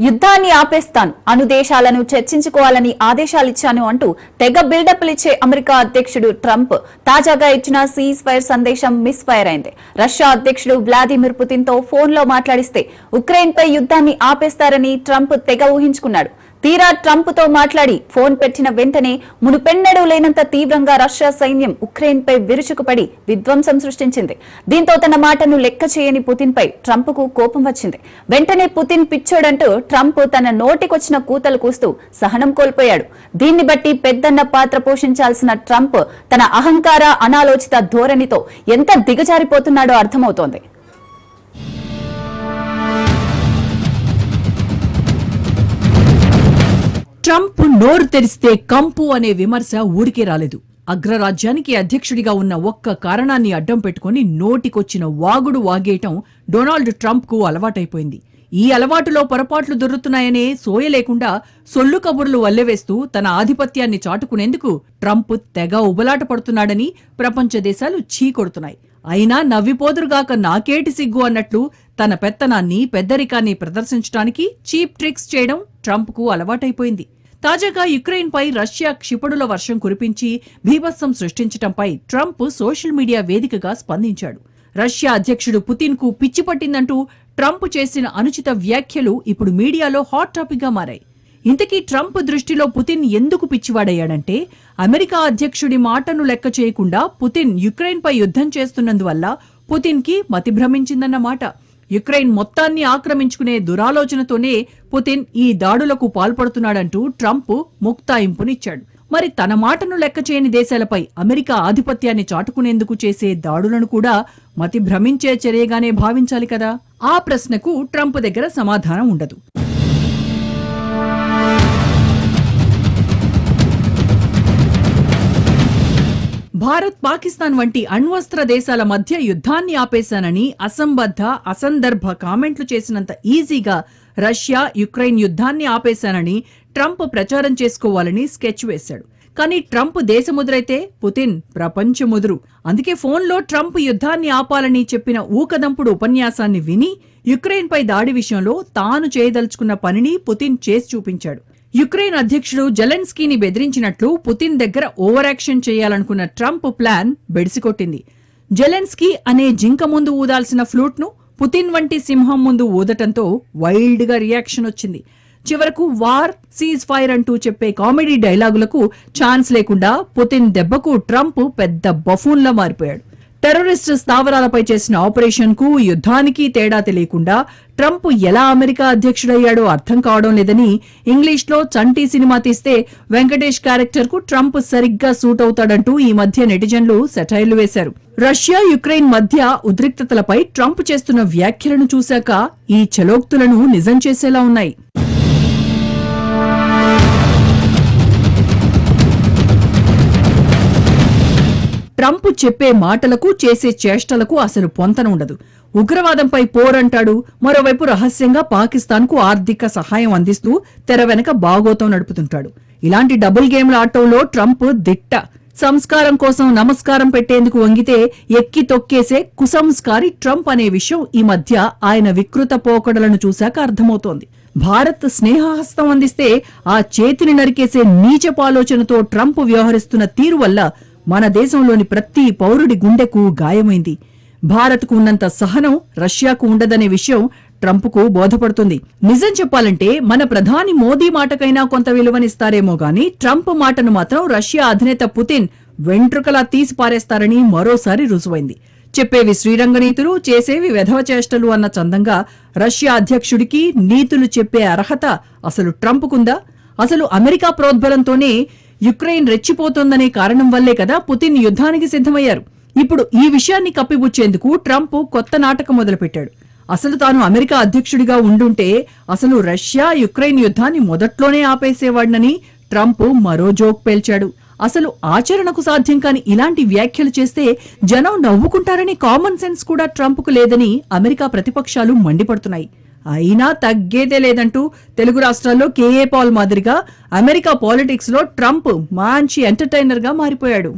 యుద్ధాన్ని ఆపేస్తాను, అణు దేశాలను చర్చించుకోవాలని ఆదేశాలిచ్చాను అంటూ తెగ బిల్డప్లిచ్చే అమెరికా అధ్యక్షుడు ట్రంప్ తాజాగా ఇచ్చిన సీజ్ ఫైర్ సందేశం మిస్ ఫైర్ అయింది. రష్యా అధ్యక్షుడు వ్లాదిమిర్ పుతిన్ తో ఫోన్లో మాట్లాడిస్తే ఉక్రెయిన్ పై యుద్ధాన్ని ఆపేస్తారని ట్రంప్ తెగ ఊహించుకున్నాడు. తీరా ట్రంప్ తో మాట్లాడి ఫోన్ పెట్టిన వెంటనే మునుపెన్నడూ లేనంత తీవ్రంగా రష్యా సైన్యం ఉక్రెయిన్ పై విరుచుకుపడి విధ్వంసం సృష్టించింది. దీంతో తన మాటను లెక్క చేయని పుతిన్ పై ట్రంప్ కు కోపం వచ్చింది. వెంటనే పుతిన్ పిచ్చోడంటూ ట్రంప్ తన నోటికొచ్చిన కూతలు కూస్తూ సహనం కోల్పోయాడు. దీన్ని బట్టి పెద్దన్న పాత్ర పోషించాల్సిన ట్రంప్ తన అహంకార అనాలోచిత ధోరణితో ఎంత దిగజారిపోతున్నాడో అర్థమవుతోంది. ట్రంప్ నోరు తెరిస్తే కంపు అనే విమర్శ ఊరికే రాలేదు. అగ్రరాజ్యానికి అధ్యక్షుడిగా ఉన్న ఒక్క కారణాన్ని అడ్డం పెట్టుకుని నోటికొచ్చిన వాగుడు వాగేయటం డొనాల్డ్ ట్రంప్ కు అలవాటైపోయింది. ఈ అలవాటులో పొరపాట్లు దొరుకుతున్నాయనే సోయ లేకుండా సొల్లు కబుర్లు వల్లెవేస్తూ తన ఆధిపత్యాన్ని చాటుకునేందుకు ట్రంప్ తెగ ఉబలాట పడుతున్నాడని ప్రపంచ దేశాలు చీకొడుతున్నాయి. అయినా నవ్విపోదురుగాక నాకేటి సిగ్గు అన్నట్లు తన పెత్తనాన్ని పెద్దరికాన్ని ప్రదర్శించడానికి చీప్ ట్రిక్స్ చేయడం ట్రంప్ కు అలవాటైపోయింది. తాజాగా యుక్రెయిన్ పై రష్యా క్షిపణుల వర్షం కురిపించి బీభత్సం సృష్టించడంపై ట్రంప్ సోషల్ మీడియా వేదికగా స్పందించాడు. రష్యా అధ్యక్షుడు పుతిన్ కు పిచ్చి పట్టిందంటూ ట్రంప్ చేసిన అనుచిత వ్యాఖ్యలు ఇప్పుడు మీడియాలో హాట్ టాపిక్ గా మారాయి. ఇంతకీ ట్రంప్ దృష్టిలో పుతిన్ ఎందుకు పిచ్చివాడయ్యాడంటే, అమెరికా అధ్యక్షుడి మాటను లెక్క చేయకుండా పుతిన్ యుక్రెయిన్ పై యుద్ధం చేస్తున్నందువల్ల పుతిన్ కి మతి భ్రమించిందన్నమాట. యుక్రెయిన్ మొత్తాన్ని ఆక్రమించుకునే దురాలోచనతోనే పుతిన్ ఈ దాడులకు పాల్పడుతున్నాడంటూ ట్రంప్ ముక్తాయింపునిచ్చాడు. మరి తన మాటను లెక్క చేయని దేశాలపై అమెరికా ఆధిపత్యాన్ని చాటుకునేందుకు చేసే దాడులను కూడా మతి భ్రమించే చర్యగానే భావించాలి కదా. ఆ ప్రశ్నకు ట్రంప్ దగ్గర సమాధానం ఉండదు. భారత్, పాకిస్తాన్ వంటి అణ్వస్త్ర దేశాల మధ్య యుద్ధాన్ని ఆపేశానని అసంబద్ధ, అసందర్భ కామెంట్లు చేసినంత ఈజీగా రష్యా యుక్రెయిన్ యుద్ధాన్ని ఆపేశానని ట్రంప్ ప్రచారం చేసుకోవాలని స్కెచ్ వేశాడు. కానీ ట్రంప్ దేశముదురైతే పుతిన్ ప్రపంచముదురు. అందుకే ఫోన్లో ట్రంప్ యుద్ధాన్ని ఆపాలని చెప్పిన ఊకదంపుడు ఉపన్యాసాన్ని విని యుక్రెయిన్ పై దాడి విషయంలో తాను చేయదలుచుకున్న పనిని పుతిన్ చేసి చూపించాడు. యుక్రెయిన్ అధ్యక్షుడు జెలెన్స్కీని బెదిరించినట్లు పుతిన్ దగ్గర ఓవర్ యాక్షన్ చేయాలనుకున్న ట్రంప్ ప్లాన్ బెడిసికొట్టింది. జెలెన్స్కీ అనే జింక ముందు ఊదాల్సిన ఫ్లూట్ ను పుతిన్ వంటి సింహం ముందు ఊదటంతో వైల్డ్ గా రియాక్షన్ వచ్చింది. చివరకు వార్, సీజ్ ఫైర్ అంటూ చెప్పే కామెడీ డైలాగులకు ఛాన్స్ లేకుండా పుతిన్ దెబ్బకు ట్రంప్ పెద్ద బఫూన్లా మారిపోయాడు. టెర్రరిస్టు స్థావరాలపై చేసిన ఆపరేషన్ కు యుద్ధానికి తేడా తెలియకుండా ట్రంప్ ఎలా అమెరికా అధ్యక్షుడయ్యాడో అర్థం కావడం లేదని ఇంగ్లీష్లో చంటి సినిమా తీస్తే వెంకటేష్ క్యారెక్టర్ కు ట్రంప్ సరిగ్గా సూట్ అవుతాడంటూ ఈ మధ్య నెటిజన్లు సెటైర్లు వేశారు. రష్యా యుక్రెయిన్ మధ్య ఉద్రిక్తతలపై ట్రంప్ చేస్తున్న వ్యాఖ్యలను చూశాక ఈ చలోక్తులను నిజం చేసేలా ఉన్నాయి. ట్రంప్ చెప్పే మాటలకు చేసే చేష్టలకు అసలు పొంతన ఉండదు. ఉగ్రవాదంపై పోరంటాడు, మరోవైపు రహస్యంగా పాకిస్తాన్ కు ఆర్థిక సహాయం అందిస్తూ తెర వెనక బాగోతం నడుపుతుంటాడు. ఇలాంటి డబుల్ గేమ్ల ఆటంలో ట్రంప్ దిట్ట. సంస్కారం కోసం నమస్కారం పెట్టేందుకు వంగితే ఎక్కి తొక్కేసే కుసంస్కారి ట్రంప్ అనే విషయం ఈ మధ్య ఆయన వికృత పోకడలను చూశాక అర్థమవుతోంది. భారత్ స్నేహహస్తం అందిస్తే ఆ చేతిని నరికేసే నీచపాలోచనతో ట్రంప్ వ్యవహరిస్తున్న తీరు వల్ల మన దేశంలోని ప్రతి పౌరుడి గుండెకు గాయమైంది. భారత్కు ఉన్నంత సహనం రష్యాకు ఉండదనే విషయం ట్రంప్కు బోధపడుతుంది. నిజం చెప్పాలంటే మన ప్రధాని మోదీ మాటకైనా కొంత విలువనిస్తారేమో గాని ట్రంప్ మాటను మాత్రం రష్యా అధినేత పుతిన్ వెంట్రుకలా తీసి పారేస్తారని మరోసారి రుజువైంది. చెప్పేవి శ్రీరంగ నీతులు, చేసేవి వెధవ చేష్టలు అన్న చందంగా రష్యా అధ్యక్షుడికి నీతులు చెప్పే అర్హత అసలు ట్రంప్కుందా? అసలు అమెరికా ప్రోద్బలంతోనే యుక్రెయిన్ రెచ్చిపోతోందనే కారణం వల్లే కదా పుతిన్ యుద్ధానికి సిద్ధమయ్యారు. ఇప్పుడు ఈ విషయాన్ని కప్పిపుచ్చేందుకు ట్రంప్ కొత్త నాటకం మొదలుపెట్టాడు. అసలు తాను అమెరికా అధ్యక్షుడిగా ఉండుంటే అసలు రష్యా యుక్రెయిన్ యుద్ధాన్ని మొదట్లోనే ఆపేసేవాడినని ట్రంప్ మరో జోక్ పేల్చాడు. అసలు ఆచరణకు సాధ్యం కాని ఇలాంటి వ్యాఖ్యలు చేస్తే జనం నవ్వుకుంటారనే కామన్ సెన్స్ కూడా ట్రంప్కు లేదని అమెరికా ప్రతిపక్షాలు మండిపడుతున్నాయి. అయినా తగ్గేదే లేదంటూ తెలుగు రాష్ట్రాల్లో కేఏ పాల్ మాదిరిగా అమెరికా పాలిటిక్స్ లో ట్రంప్ మంచి ఎంటర్టైనర్ గా మారిపోయాడు.